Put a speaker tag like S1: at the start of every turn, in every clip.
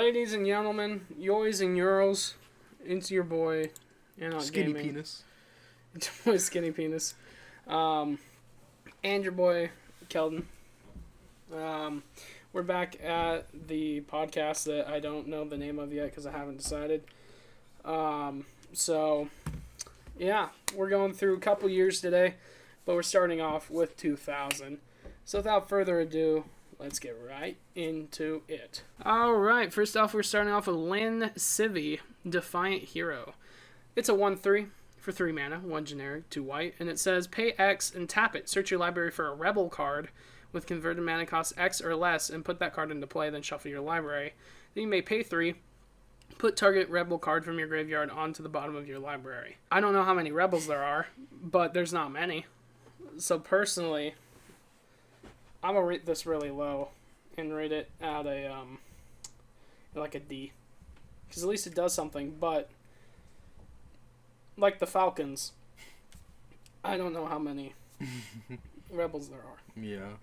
S1: Ladies and gentlemen, yoys and euros, into your boy,
S2: Skinny Penis.
S1: Into my skinny penis. And your boy, Keldon. We're back at the podcast that I don't know the name of yet because I haven't decided. So, yeah, we're going through a couple years today, but we're starting off with 2000. So without further ado, let's get right into it. Alright, first off, we're starting off with Lin Civi, Defiant Hero. It's a 1/3 for 3 mana, 1 generic, 2 white, and it says pay X and tap it. Search your library for a Rebel card with converted mana cost X or less and put that card into play, then shuffle your library. Then you may pay 3, put target Rebel card from your graveyard onto the bottom of your library. I don't know how many Rebels there are, but there's not many. So personally, I'm going to rate this really low and rate it at a D. Because at least it does something, but like the Falcons, I don't know how many Rebels there are.
S2: Yeah.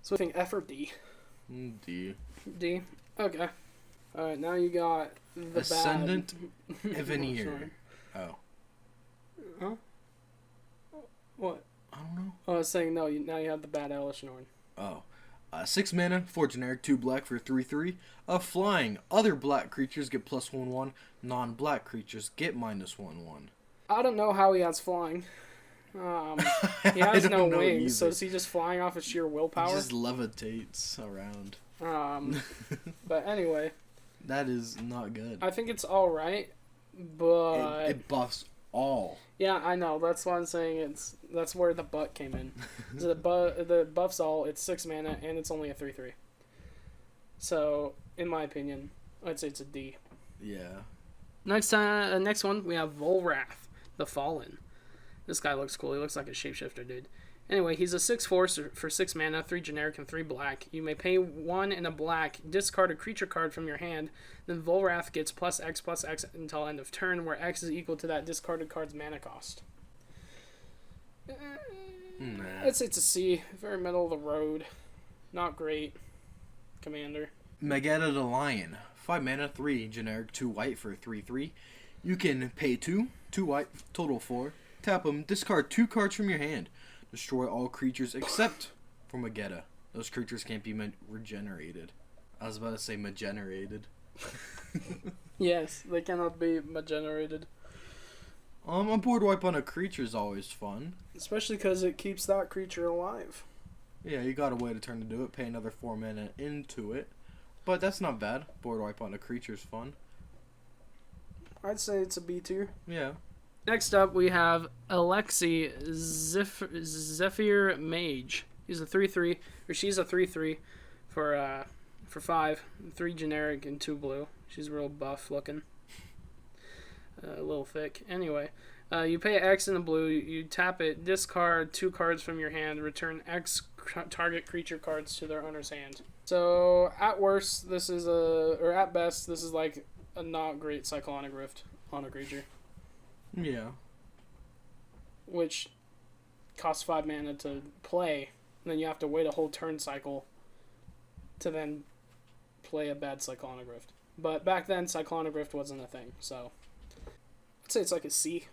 S1: So I think F or D?
S2: D.
S1: D? Okay. Alright, now you got the
S2: Ascendant
S1: bad...
S2: Eveneer.
S1: Oh. Huh? What?
S2: I don't know.
S1: Oh, I was saying no, now you have the bad Elishnorn.
S2: Oh. 6 mana, 4 generic, 2 black for 3/3. Flying. Other black creatures get +1/1. Non-black creatures get -1/1.
S1: I don't know how he has flying. He has no wings, so is he just flying off of sheer willpower?
S2: He just levitates around.
S1: But anyway.
S2: That is not good.
S1: I think it's alright, but...
S2: It buffs all.
S1: Yeah, I know. That's why I'm saying that's where the butt came in. The buffs all, it's 6 mana, and it's only a 3/3. So, in my opinion, I'd say it's a D.
S2: Yeah.
S1: Next one, we have Volrath, the Fallen. This guy looks cool. He looks like a shapeshifter, dude. Anyway, he's a 6/4 for 6 mana, 3 generic, and 3 black. You may pay 1 and a black, discard a creature card from your hand, then Volrath gets +X until end of turn, where X is equal to that discarded card's mana cost.
S2: Nah.
S1: I'd say it's a C. Very middle of the road. Not great. Commander.
S2: Megetta the Lion. 5 mana, 3 generic, 2 white for 3/3. You can pay 2, 2 white, total 4. Tap them, discard 2 cards from your hand. Destroy all creatures except for Megetta. Those creatures can't be regenerated. I was about to say magenerated.
S1: Yes, they cannot be generated.
S2: A board wipe on a creature is always fun.
S1: Especially because it keeps that creature alive.
S2: Yeah, you got a way to turn to do it. Pay another 4 mana into it. But that's not bad. Board wipe on a creature is fun.
S1: I'd say it's a B tier.
S2: Yeah.
S1: Next up, we have Alexi Zephyr Mage. He's a 3/3, or she's a 3/3 for 5, 3 generic and 2 blue. She's real buff looking, a little thick. Anyway, you pay X in the blue. You tap it, discard 2 cards from your hand, return X target creature cards to their owner's hand. So at worst, at best, this is like a not great Cyclonic Rift on a creature.
S2: Yeah.
S1: Which costs 5 mana to play, and then you have to wait a whole turn cycle to then play a bad Cyclonic Rift. But back then, Cyclonic Rift wasn't a thing, so I'd say it's like a C.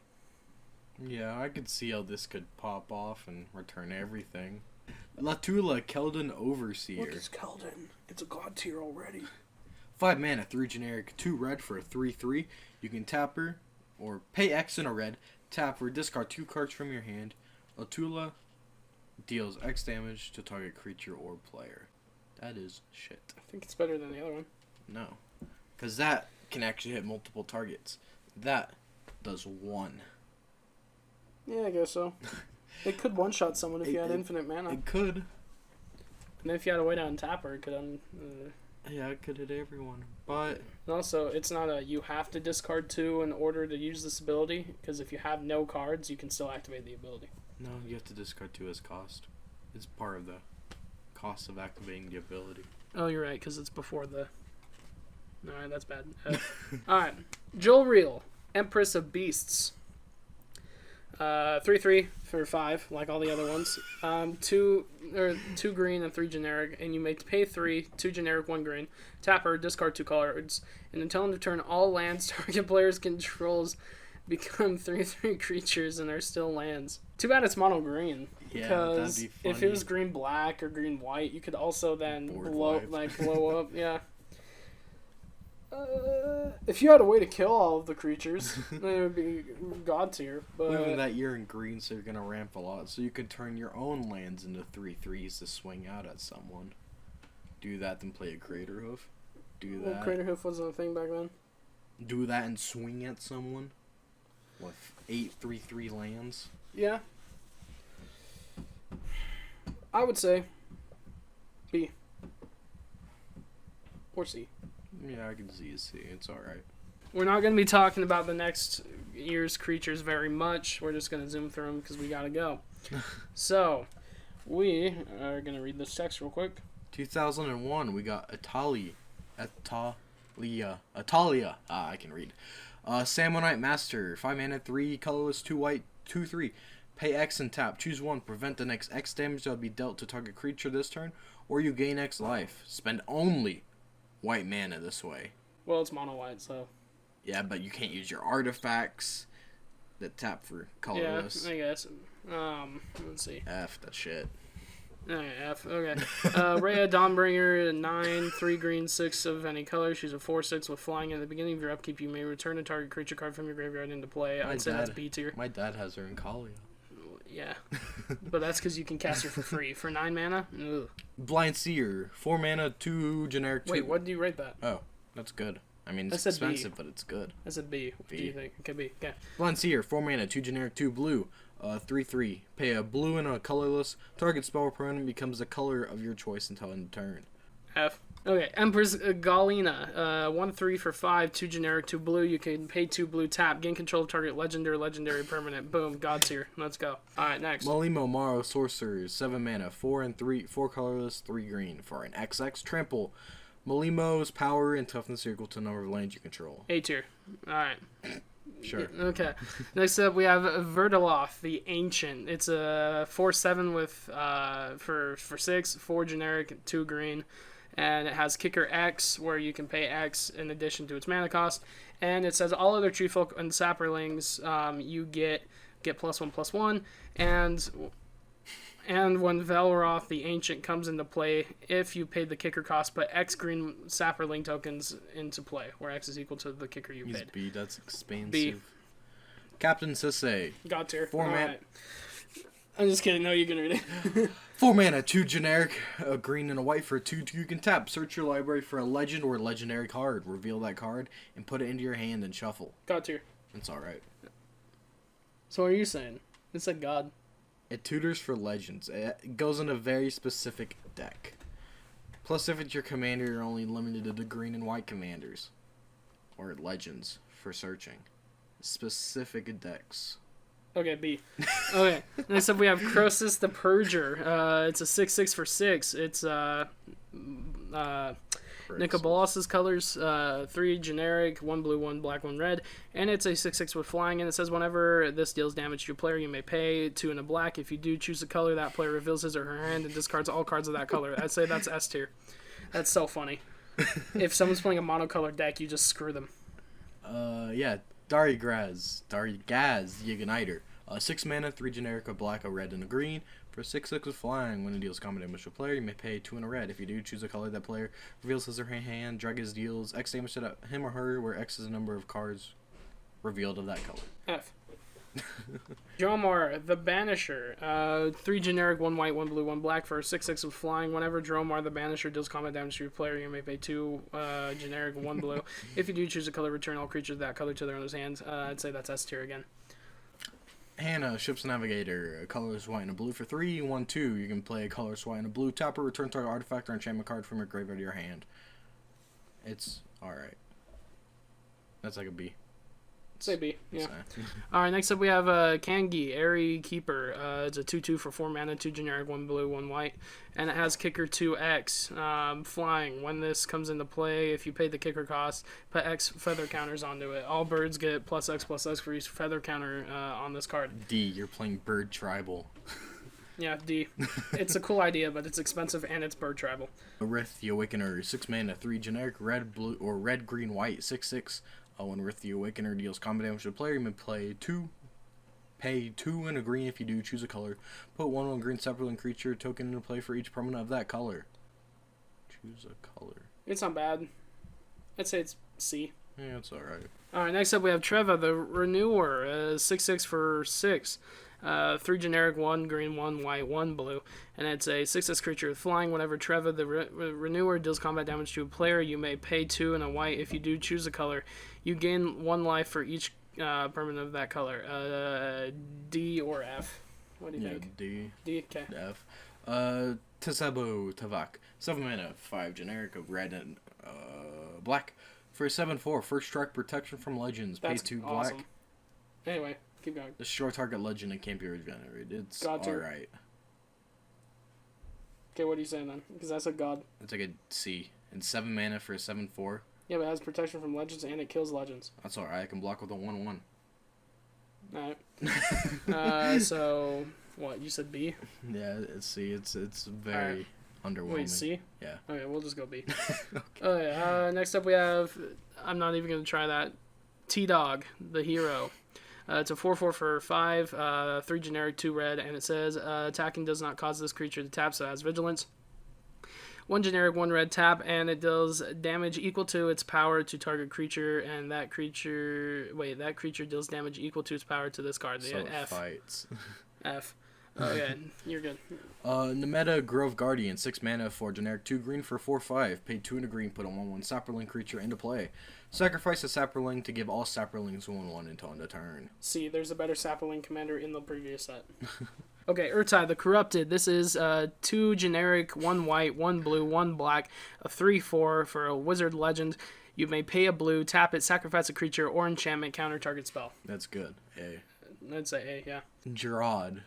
S2: Yeah, I could see how this could pop off and return everything. Latula, Keldon Overseer.
S1: What is Keldon? It's a god tier already.
S2: 5 mana, 3 generic, 2 red for a 3/3. You can tap her, or pay X in a red, tap her, discard 2 cards from your hand. Latula deals X damage to target creature or player. That is shit.
S1: I think it's better than the other one.
S2: No. Because that can actually hit multiple targets. That does 1.
S1: Yeah, I guess so. It could one-shot someone if you had infinite mana.
S2: It could.
S1: And then if you had a way to untap her, it could
S2: Yeah, it could hit everyone. But
S1: and also, it's not a you have to discard 2 in order to use this ability, because if you have no cards, you can still activate the ability.
S2: no, you have to discard 2 as cost. It's part of the cost of activating the ability.
S1: Oh, you're right, because it's before the... Alright, that's bad. Alright, Greel, Empress of Beasts. 3/3 for 5, like all the other ones. Two green and 3 generic, and you may pay 3, 2 generic, 1 green. Tap her, discard 2 cards, and until end of turn, all lands target players controls become 3/3 creatures and are still lands. Too bad it's mono green.
S2: Yeah,
S1: Because
S2: that'd be funny.
S1: if it was green black or green white, you could also then blow up. Yeah. If you had a way to kill all of the creatures, then it would be god tier. But
S2: Even that you're in green, so you're gonna ramp a lot. So you could turn your own lands into 3/3s to swing out at someone. Do that, then play a Crater Hoof. Do that.
S1: Crater Hoof wasn't a thing back then.
S2: Do that and swing at someone. With 8 3/3 lands.
S1: Yeah. I would say B. Or C.
S2: Yeah, I can see a C. It's alright.
S1: We're not going to be talking about the next year's creatures very much. We're just going to zoom through them because we got to go. So, we are going to read this text real quick.
S2: 2001, we got Italia. I can read. Sammonite Master, 5 mana, 3 colorless, 2 white, 2/3. Pay X and tap. Choose one. Prevent the next X damage that will be dealt to target creature this turn, or you gain X life. Spend only white mana this way.
S1: Well, it's mono white, so.
S2: Yeah, but you can't use your artifacts that tap for colorless.
S1: Yeah, I guess. Let's see.
S2: F that shit.
S1: Alright, F. Okay. Rhea, Dawnbringer, 9, 3 green, 6 of any color. She's a 4/6 with flying. At the beginning of your upkeep, you may return a target creature card from your graveyard into play. I'd say that's B tier.
S2: My dad has her in Kalia.
S1: Yeah. But that's because you can cast her for free. For 9 mana? Ugh.
S2: Blind Seer, 4 mana, 2 generic. 2.
S1: Wait, what did you rate that?
S2: Oh, that's good. I mean, it's
S1: I said B.
S2: expensive, but it's good.
S1: I said B. What do you think? Okay, B. Okay.
S2: Blind Seer, 4 mana, 2 generic, 2 blue, 3/3. Pay a blue and a colorless. Target spell or permanent becomes the color of your choice until end of turn.
S1: F. Okay, Empress Galena, 1/3 for 5, 2 generic, 2 blue. You can pay 2 blue, tap, gain control of target legendary permanent. Boom, God's here. Let's go. Alright, next.
S2: Malimo Maro Sorcerer, 7 mana, 4 and 3, 4 colorless, 3 green. For an XX trample, Malimo's power and toughness are equal to the number of lands you control.
S1: A tier. Alright.
S2: Sure.
S1: Okay. Next up, we have Vertiloth, the Ancient. It's a 4/7 with for 6, 4 generic, 2 green. And it has Kicker X, where you can pay X in addition to its mana cost. And it says all other tree folk and sapperlings you get +1/+1. And when Velroth the Ancient comes into play, if you paid the kicker cost, put X green sapperling tokens into play, where X is equal to the kicker you
S2: He's
S1: paid.
S2: B, that's expensive.
S1: B.
S2: Captain Sisse.
S1: God tier.
S2: 4 mana.
S1: Right. I'm just kidding. No, you can read it.
S2: 4 mana, 2 generic, a green and a white for 2. You can tap. Search your library for a legend or legendary card. Reveal that card and put it into your hand and shuffle.
S1: God tier.
S2: It's alright.
S1: So what are you saying? It's like God.
S2: It tutors for legends. It goes in a very specific deck. Plus, if it's your commander, you're only limited to the green and white commanders. Or legends for searching. Specific decks.
S1: Okay, B. Okay. Next up, we have Croesus the Purger. It's a 6/6 for 6. It's Nicobolas' colors, 3 generic, 1 blue, 1 black, 1 red, and it's a 6/6 with flying, and it says whenever this deals damage to your player, you may pay 2 and a black. If you do choose a color, that player reveals his or her hand and discards all cards of that color. I'd say that's S tier. That's so funny. If someone's playing a monocolored deck, you just screw them.
S2: Yeah. Darigaz, the Igniter. 6 mana, 3 generic, a black, a red, and a green. For 6/6 with flying, when it deals combat damage to a player, you may pay 2 and a red. If you do choose a color, that player reveals his or her hand, drag his deals X damage to him or her, where X is the number of cards revealed of that color.
S1: F. Dromar the Banisher. 3 generic, 1 white, 1 blue, 1 black for 6/6 with flying. Whenever Dromar the Banisher deals combat damage to your player, you may pay 2 generic, 1 blue. If you do choose a color, return all creatures of that color to their owner's hands. I'd say that's S tier again.
S2: Hannah, Ship's Navigator. A colorless white and a blue for 3, 1/2. You can play a colorless white and a blue. Tap or return target artifact or enchantment card from your graveyard to your hand. It's alright. That's like a B.
S1: Say B. Yeah.
S2: So-
S1: All right. Next up, we have Kangi, Airy Keeper. It's a 2/2 for 4 mana, 2 generic, 1 blue, 1 white, and it has kicker 2X. Flying. When this comes into play, if you pay the kicker cost, put X feather counters onto it. All birds get +X for each feather counter on this card.
S2: D, you're playing Bird Tribal.
S1: Yeah, D. It's a cool idea, but it's expensive and it's bird tribal.
S2: Rith the Awakener, 6 mana, 3 generic, red, blue, or red, green, white, 6/6. When Rith the Awakener deals combat damage to the player, you may play 2, pay 2 and a green if you do, choose a color. Put 1 green sapling creature token into play for each permanent of that color. Choose a color.
S1: It's not bad. I'd say it's C.
S2: Yeah, it's alright.
S1: All right, next up we have Treva, the Renewer, 6/6 for 6. 3 generic, 1 green, 1 white, 1 blue, and it's a 6/6 creature with flying. Whenever Treva, the Renewer, deals combat damage to a player, you may pay 2 and a white. If you do choose a color, you gain 1 life for each permanent of that color. D or F? What do you think?
S2: D.
S1: D, okay.
S2: F. Tesebo Tavak, 7 mana, 5 generic, of red and black. For 7/4, first strike protection from legends.
S1: That's
S2: pay 2
S1: awesome.
S2: black.
S1: Anyway, keep going.
S2: Destroy target legend and can't be regenerated. It's
S1: God tier.
S2: alright.
S1: Okay, what are you saying then? Because I said God.
S2: It's like a C. And 7 mana for a 7/4.
S1: Yeah, but it has protection from legends and it kills legends.
S2: That's alright. I can block with a 1/1.
S1: Alright. So, what? You said B?
S2: Yeah, it's C. It's very underwhelming.
S1: Wait, C?
S2: Yeah.
S1: Okay, we'll just go B.
S2: Okay.
S1: Okay, next up we have, I'm not even going to try that, T-Dog, the hero. It's a 4/4 for 5, 3 generic, 2 red, and it says attacking does not cause this creature to tap, so it has vigilance. 1 generic, 1 red tap, and it deals damage equal to its power to target creature, and that creature deals damage equal to its power to this card.
S2: So it
S1: F.
S2: fights.
S1: F. Okay, you're good.
S2: Nemeta Grove Guardian, 6 mana, 4 generic, 2 green for 4/5. Pay 2 and a green, put a 1/1 Saproling creature into play. Sacrifice a Saproling to give all Saprolings 1/1 until end of turn.
S1: See, there's a better Sapling commander in the previous set. Okay, Urtai, the Corrupted. This is 2 generic, 1 white, 1 blue, 1 black, a 3/4 for a wizard legend. You may pay a blue, tap it, sacrifice a creature or enchantment, counter target spell.
S2: That's good. A.
S1: I'd say A, yeah.
S2: Gerard.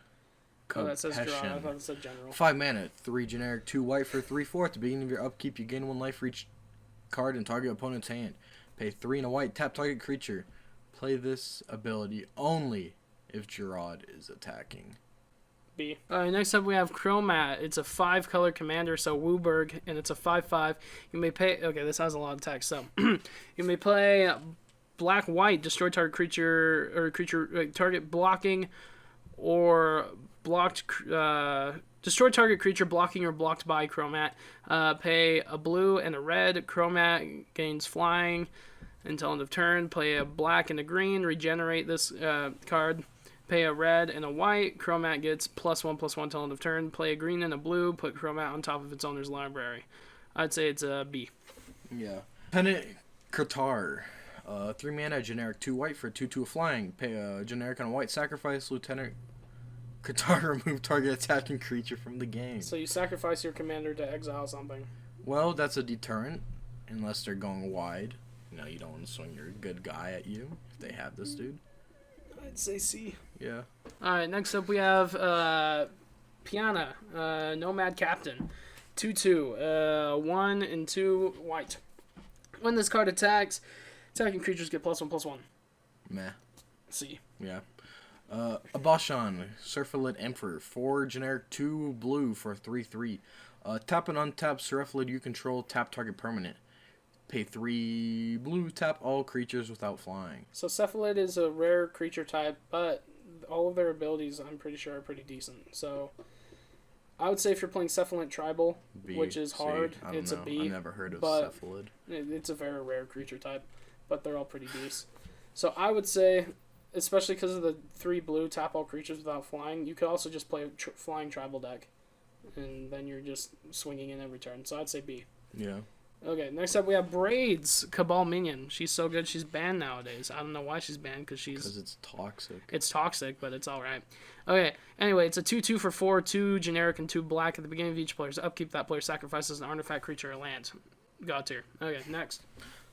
S1: Oh, that says
S2: Compassion.
S1: draw. I thought it said general.
S2: 5 mana, 3 generic, 2 white for 3/4. At the beginning of your upkeep, you gain 1 life for each card in target opponent's hand. Pay 3 and a white, tap target creature. Play this ability only if Gerard is attacking.
S1: B. Next up we have Chromat. It's a 5-color commander, so Wooburg, and it's a 5/5. You may pay. Okay, this has a lot of text, so you may play black-white, destroy target creature or target blocking or blocked. Destroy target creature blocking or blocked by Chromat. Pay a blue and a red. Chromat gains flying until end of turn. Play a black and a green. Regenerate this card. Pay a red and a white. Chromat gets +1/+1 till end of turn. Play a green and a blue. Put Chromat on top of its owner's library. I'd say it's a B.
S2: Yeah. Pennant Qatar. 3 mana, generic, 2 white for 2/2 flying. Pay a generic and a white. Sacrifice Lieutenant Qatar. Remove target attacking creature from the game.
S1: So you sacrifice your commander to exile something.
S2: Well, that's a deterrent. Unless they're going wide. You know, you don't want to swing your good guy at you if they have this dude.
S1: I'd say C.
S2: Yeah.
S1: Alright, next up we have Piana, Nomad Captain. 2/2, 1 and 2 white. When this card attacks, attacking creatures get +1/+1.
S2: Meh.
S1: C.
S2: Yeah. Abashan, Surfalid Emperor, 4 generic, 2 blue for 3/3. Tap and untap Surfalid you control, tap target permanent. Pay 3 blue, tap all creatures without flying.
S1: So Cephalid is a rare creature type, but all of their abilities I'm pretty sure are pretty decent. So I would say if you're playing Cephalid Tribal,
S2: B,
S1: which is
S2: C,
S1: hard,
S2: I don't
S1: it's
S2: know.
S1: a B.
S2: I've never heard of
S1: but
S2: Cephalid.
S1: It's a very rare creature type, but they're all pretty decent. So I would say, especially because of the 3 blue tap all creatures without flying, you could also just play a flying tribal deck, and then you're just swinging in every turn. So I'd say B.
S2: Yeah.
S1: Okay, next up we have Braids, Cabal Minion. She's so good, she's banned nowadays. I don't know why she's banned, because
S2: it's toxic.
S1: It's toxic, but it's alright. Okay, anyway, it's a 2/2 for 4, 2 generic and 2 black. At the beginning of each player's upkeep, that player sacrifices an artifact, creature, or land. God tier. Okay, next.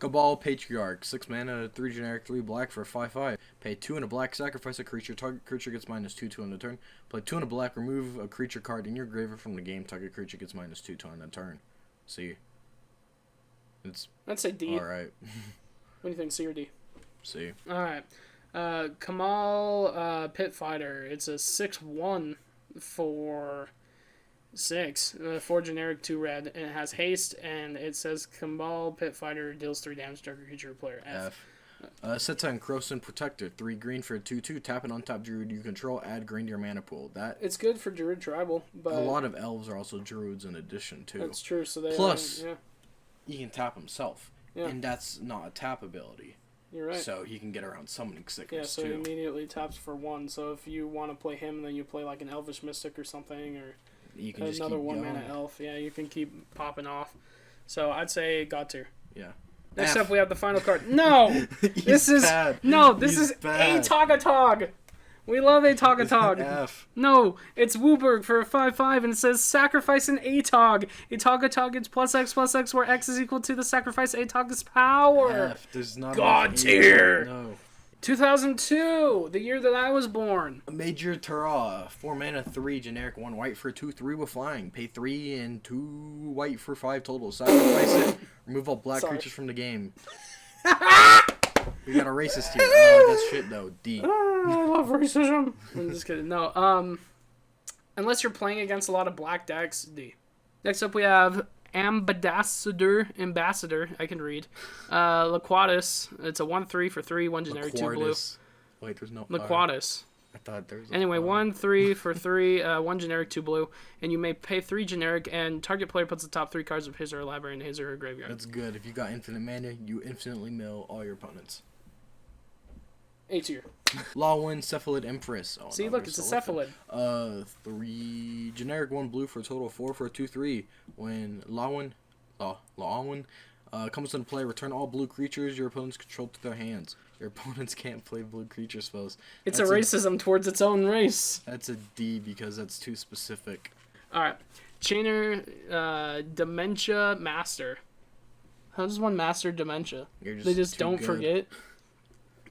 S2: Cabal Patriarch, 6 mana, 3 generic, 3 black for 5/5. Pay 2 and a black, sacrifice a creature. Target creature gets -2/2 on the turn. Play 2 and a black, remove a creature card in your graveyard from the game. Target creature gets -2/2 on the turn. C.
S1: I'd say D.
S2: Alright.
S1: What do you think, C or D?
S2: C.
S1: Alright. Kamal Pit Fighter. It's a 6/1 for 6. 4 generic, 2 red, and it has haste, and it says Kamal Pit Fighter deals 3 damage to target creature or player. F.
S2: Setan Croson Protector, 3 green for a 2/2. Tap an untapped druid you control, add green to your mana pool.
S1: It's good for Druid Tribal, but
S2: a lot of elves are also druids in addition, too.
S1: That's true, so they
S2: Plus,
S1: yeah.
S2: he can tap himself,
S1: Yeah.
S2: and that's not a tap ability.
S1: You're right.
S2: So he can get around summoning sickness,
S1: Yeah, so
S2: too.
S1: he immediately taps for 1, so if you want to play him, then you play like an Elvish Mystic or something, or
S2: You can just
S1: another
S2: keep
S1: 1 mana
S2: going.
S1: elf. Yeah, you can keep popping off. So I'd say God tier.
S2: Yeah.
S1: Next
S2: F.
S1: up, we have the final card. No! This is
S2: bad.
S1: this
S2: He's
S1: is
S2: bad.
S1: a Togatog. We love a Togatog.
S2: F.
S1: No, it's Wooburg for a 5/5, and it says sacrifice an Atog. A Togatog gets +X/+X, where X is equal to the sacrifice Atog's power.
S2: F. There's not
S1: God
S2: enough
S1: tier.
S2: H. No.
S1: 2002, the year that I was born.
S2: Major Tara, 4 mana, 3 generic, 1 white for 2/3 with flying. Pay 3 and 2 white for 5 total. Sacrifice it. Remove all black creatures from the game. We got a racist here. That's shit though. D.
S1: I love racism. I'm just kidding. No, unless you're playing against a lot of black decks, D. Next up, we have Ambassador. I can read. Laquatus. It's a 1/3 for 3, 1 generic, 2 blue.
S2: Wait, there's no.
S1: Laquatus.
S2: I thought there was.
S1: Anyway, 1/3 for 3, 1 generic, 2 blue, and you may pay 3 generic, and target player puts the top 3 cards of his or her library in his or her graveyard.
S2: That's good. If you got infinite mana, you infinitely mill all your opponents.
S1: A tier.
S2: Lawin Cephalid Empress. Oh,
S1: See, look, it's a cephalid.
S2: 3 generic, 1 blue for a total of 4 for a 2/3. When Lawin comes into play, return all blue creatures your opponents control to their hands. Your opponents can't play blue creature spells.
S1: It's a racism towards its own race.
S2: That's a D because that's too specific.
S1: Alright. Chainer Dementia Master. How does one master dementia? They just don't forget.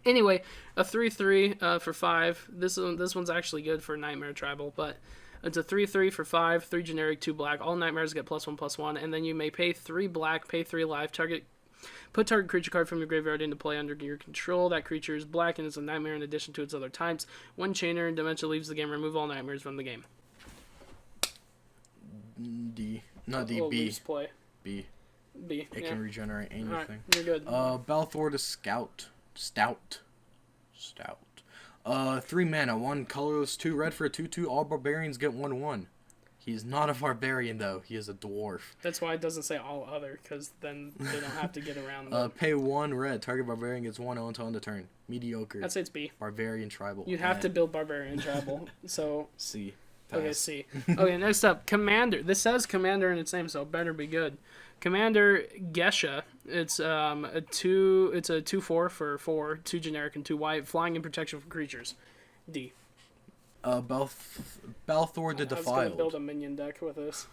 S1: Anyway, a 3/3 for 5. This one's actually good for Nightmare Tribal, but it's a 3/3 for 5, 3 generic, 2 black. All nightmares get +1/+1, and then you may pay 3 black, pay 3 life. Put target creature card from your graveyard into play under your control. That creature is black and is a nightmare in addition to its other types. When Chainer and Dementia leaves the game, remove all nightmares from the game.
S2: D. Not D.
S1: Well,
S2: B.
S1: play.
S2: B.
S1: B.
S2: It can regenerate anything.
S1: Alright, you're good.
S2: Balthor the Stout. 3 mana, 1 colorless, 2 red for a 2/2. All barbarians get 1/1. He's not a barbarian though. He is a dwarf.
S1: That's why it doesn't say all other, because then they don't have to get around that.
S2: Pay 1 red. Target barbarian gets 1/0 until end of turn. Mediocre.
S1: I'd say it's B.
S2: Barbarian tribal.
S1: You'd have to build Barbarian Tribal. So
S2: C.
S1: okay,
S2: Pass.
S1: C. Okay, next up, Commander. This says Commander in its name, so it better be good. Commander Gesha. It's a 2/4 for 4, 2 generic and 2 white, flying and protection for creatures. D.
S2: Balthor the
S1: I was gonna
S2: Defiled.
S1: build a minion deck with this.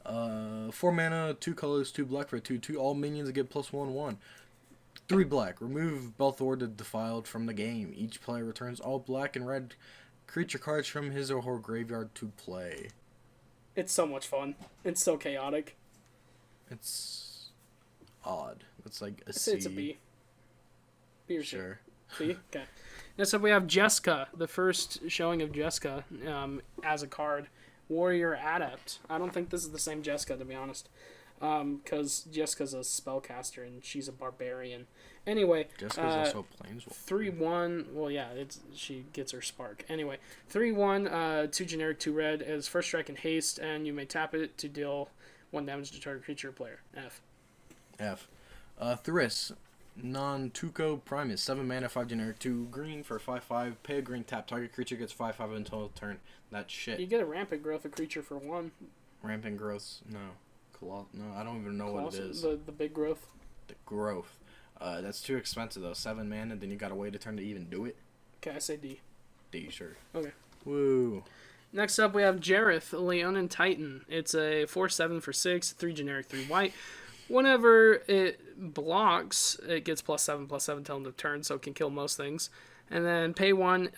S2: 4 mana, 2 colors, 2 black for a 2/2. All minions get +1/1. 3 black. Remove Balthor the Defiled from the game. Each player returns all black and red creature cards from his or her graveyard to play.
S1: It's so much fun. It's so chaotic.
S2: It's odd. It's like a
S1: I'd say
S2: C.
S1: it's a B. B or C?
S2: Sure.
S1: B? Okay. Next up we have Jessica, the first showing of Jessica as a card. Warrior Adept. I don't think this is the same Jessica, to be honest. Because Jessica's a spellcaster and she's a barbarian. Anyway,
S2: Jessica's also a planeswalker.
S1: 3/1. Well, yeah, she gets her spark. Anyway, 3/1, 2 generic, 2 red is first strike and haste, and you may tap it to deal 1 damage to target creature or player. F.
S2: Thuris. Non-Tuco Primus. 7 mana, 5 generic, 2 green for 5/5. Pay a green tap. Target creature gets 5/5 until turn. That's shit.
S1: You get a rampant growth of creature for 1.
S2: Rampant growth. No. No, I don't even know what it is.
S1: The big growth.
S2: The growth. That's too expensive though. 7 mana, then you gotta wait a turn to even do it.
S1: Okay, I say D.
S2: D, sure.
S1: Okay.
S2: Woo.
S1: Next up, we have Jareth, Leonin Titan. It's a 4/7 for 6, 3 generic, 3 white. Whenever it blocks, it gets +7/+7 till end of turn, so it can kill most things. And then pay 1,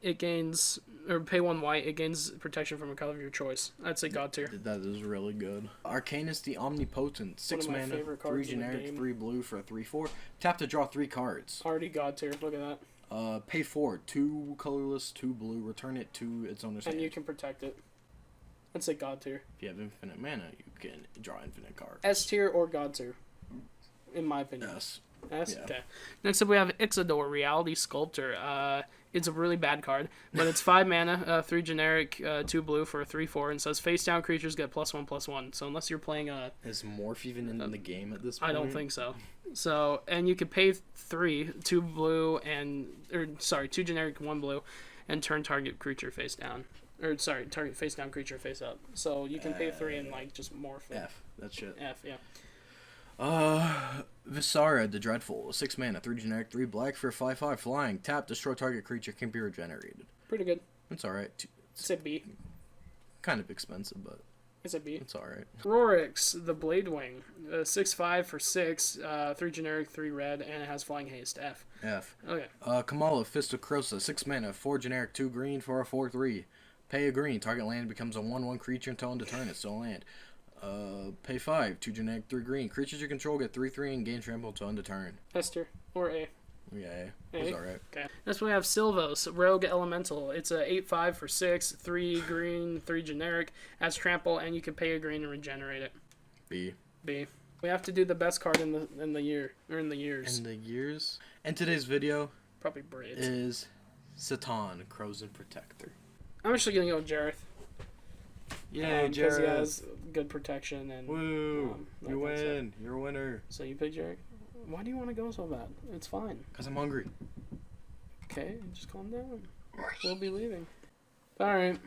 S1: it gains, or pay 1 white, it gains protection from a color of your choice. I'd say God tier.
S2: That is really good. Arcanist the Omnipotent, 6
S1: One of my
S2: mana,
S1: favorite
S2: 3
S1: cards in the
S2: generic,
S1: game.
S2: 3 blue for a 3/4. Tap to draw 3 cards.
S1: Already God tier. Look at that.
S2: Pay 4, 2 colorless, 2 blue. Return it to its owner's hand.
S1: And you can protect it. I'd say God tier.
S2: If you have infinite mana, you can draw infinite cards.
S1: S tier or God tier, in my opinion.
S2: S.
S1: S?
S2: Yeah.
S1: Okay. Next up we have Ixodor, Reality Sculptor. It's a really bad card, but it's 5 mana, 3 generic, 2 blue for a 3/4, and says face down creatures get +1/+1. So unless you're playing a...
S2: Is Morph even in the game at this point?
S1: I don't think so. So, and you could pay 3, 2 blue, and... Or, sorry, 2 generic, 1 blue, and turn target creature face down. Or, sorry, target face down creature face up. So you can pay 3 and, like, just morph it.
S2: F. That's shit.
S1: F, yeah.
S2: Visara the Dreadful, 6 mana, 3 generic, 3 black for a 5/5 flying. Tap, destroy target creature, can be regenerated.
S1: Pretty good.
S2: It's alright.
S1: It's a B.
S2: Kind of expensive, but
S1: It's a B.
S2: it's alright.
S1: Rorix, the Bladewing, 6/5 for 6, 3 generic, 3 red, and it has flying haste. F.
S2: F.
S1: Okay.
S2: Kamala, Fist of Krosa, 6 mana, 4 generic, 2 green for a 4/3. Pay a green, target land becomes a 1/1 creature until end of turn, it's still land. Pay 5, 2 generic, 3 green. Creatures you control get 3/3 and gain trample until end of turn.
S1: S tier or A.
S2: Yeah,
S1: A?
S2: it's alright.
S1: Okay. Next we have Sylvos, Rogue Elemental. It's a 8/5 for 6, 3 green, 3 generic, has trample, and you can pay a green and regenerate it.
S2: B.
S1: B. We have to do the best card in the year, or in the years.
S2: In the years. And today's video
S1: Probably Braids.
S2: is Satan, Crozen Protector.
S1: I'm actually gonna go with Jareth.
S2: Yay,
S1: Because he
S2: Jareth.
S1: has good protection and...
S2: Woo!
S1: that
S2: You
S1: kind of
S2: win. You're a winner.
S1: So you pick Jareth? Why do you want to go so bad? It's fine.
S2: Because I'm hungry.
S1: Okay, just calm down. We'll be leaving. Alright.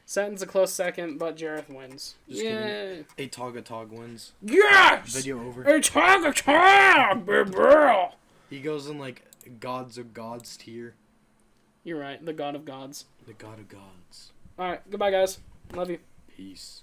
S1: Satin's a close second, but Jareth wins.
S2: Just
S1: Yay!
S2: A Tog wins.
S1: Yes!
S2: Video over.
S1: A tog, baby!
S2: He goes in like Gods of Gods tier.
S1: You're right, the god of gods.
S2: The God of Gods.
S1: Alright, goodbye guys. Love you.
S2: Peace.